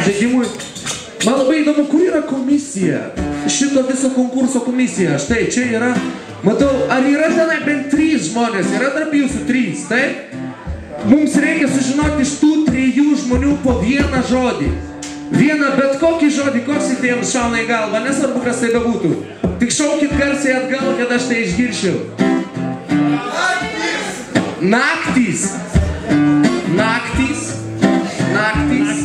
šitam žaidimui. Man labai įdomu, kur yra komisija. Šito viso konkurso komisija. Štai, čia yra. Matau, ar yra tenai bent 3 žmonės? Yra tarp jūsų 3, taip? Mums reikia sužinoti iš tų 3 žmonių po vieną žodį. Vieną bet kokį žodį, koks jums šauna į galvą, nesvarbu, kas tai bebūtų. Tik šaukit garsiai atgal, kad aš tai išgiršiu. Naktys. Naktys. Naktys.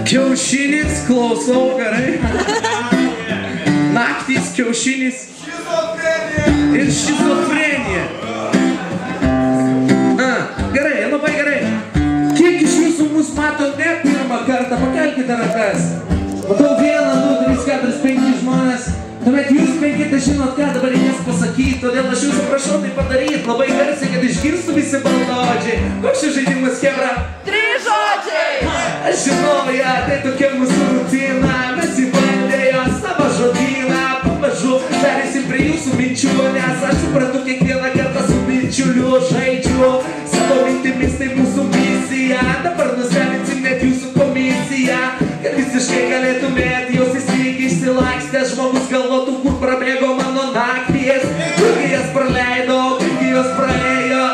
Kiaušinis, klausau, gerai. Naktys, kiaušinis. Ir šizofrenija. Gerai, labai gerai. Kiek iš jūsų mus mato ne pirmą kartą? Pakelkite rankas. Matau 1, 2, 3, 4, 5 žmonės. Tuomet jūs 5 žinot, ką dabar reikės pasakyti. Todėl aš jūsų prašau tai padaryti labai garsiai, kad išgirstų visi baltaodžiai. Koks šis žaidimas, chebra? 3 žodžiai! Aš žinau, ja, tai tokia mūsų rutina. Mes įbandėjo savo žodyną. Pamažu perėsim prie jūsų minčių, nes aš suprantu kiekvieną kartą su bičiuliu žaidžiu. Savo mintimis tai mūsų misija. Dabar nustebinsim net jūsų komisiją, kad visiškai galėtumėt jos įsveiki išsilakstę. Žmogus galvotų, kur prabėgo mano nakties, kurgi jas praleidau, kurgi jos praėjo.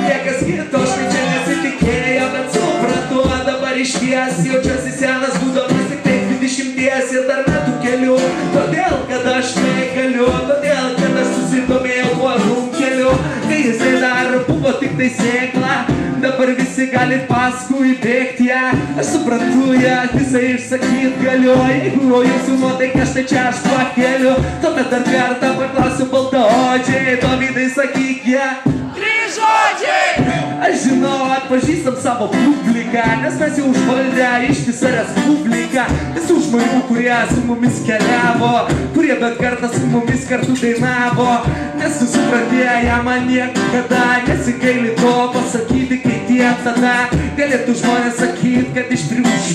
Niekas kito štai čia nesitikėjo, bet suprantu, dabar išties jaučiuosi senas, būdamas tik tai 20 ir dar metų keliu. Todėl, kad aš tai galiu, todėl, kad aš susidomėjau tuo runkeliu, kai jisai dar buvo tik tai sėkla. Dabar visi galit paskui bėgti ją. Aš suprantu ją, visą išsakyt galiu. Jeigu jūsų nuotaika štai čia aš pakeliu, tuomet dar kartą paklausiu baltaodžiai. Dovydai, sakyk ją. 3 žodžiai! Aš žinau, atpažįstam savo publiką, nes mes jau užvaldę ištisą respubliką. Visų žmonių, kurie su mumis keliavo, kurie bet kartą su mumis kartu dainavo. Nesusipratėję ją man niekada, nesigaili to pasakyti, kai tie tada galėtų žmonės sakyt, kad iš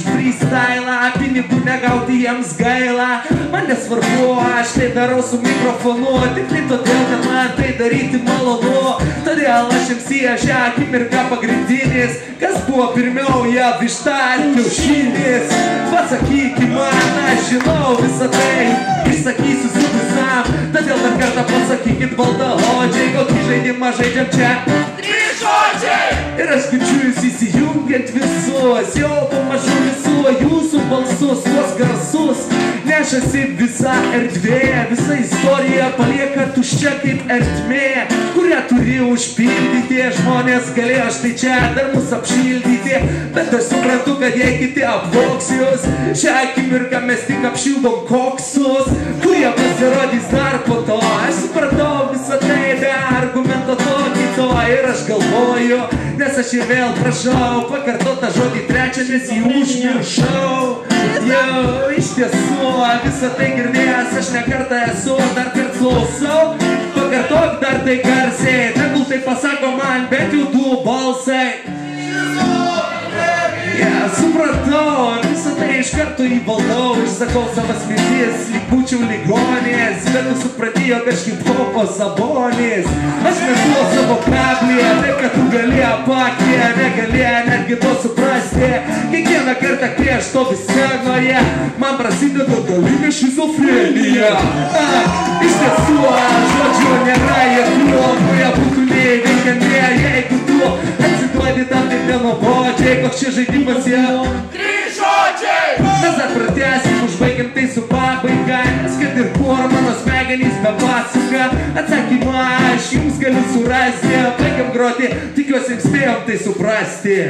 freestylą pinigų negauti jiems gaila. Man nesvarbu, aš tai darau su mikrofonu, tik tai todėl, kad man tai daryti malonu. Todėl aš jums šią akimirką pagrindinis, kas buvo pirmiau, ją višta ar kiaušinis. Pasakyki man, aš žinau visą tai, išsakysiu su visam. Todėl dar kartą pasakykit baltaodžiai, kokį žaidimą žaidžiam čia. 3 žodžiai! Ir aš girdžiu jūs įsijungiant visus, jau pamažu visų jūsų balsus, tuos garsus. Nešasi visa erdvė, visa istorija palieka tuščia kaip ertmė, kurią turi užpildyti. Žmonės galėjo štai čia dar mus apšildyti, bet aš suprantu, kad jei kiti apvogs jūs, šią akimirką mes tik apšildom koksus, kurie pasirodys dar po to. Aš supratau visą tai be argumento to kito ir aš galvoju, nes aš jį vėl prašau pakartotą žodį 3, nes jį užmiršau. Jau iš tiesų visą tai girdėjęs, aš ne kartą esu, dar kart klausau. Pakartok dar tai garsiai, tegul tai pasako man bent jau 2 balsai. Supratau, visą tai iš karto įvaldau, išsakau savas mintis, lyg būčiau ligonės, bet tu supratėjo, kad hip-hopo sabonis. Aš metu savo kablį, taip kad tu gali apakė, negalė netgi to suprasti. Kiekvieną kartą, kai aš stovi scenoje, man prasideda dalinė šizofrenija. Iš tiesų, žodžiu, nėra jokių, kurie būtų neįveikiami, jeigu tu atsiduodi tam taip nenuobodžiai, koks čia žaidimas jau. 3 žodžiai! Mes dar pratęsim, užbaigiam tai su pabaiga, nes kad ir kur mano smegenys bepasuka, atsakymą aš jums galiu surasti. Baigiam groti, tikiuosi spėjom tai suprasti.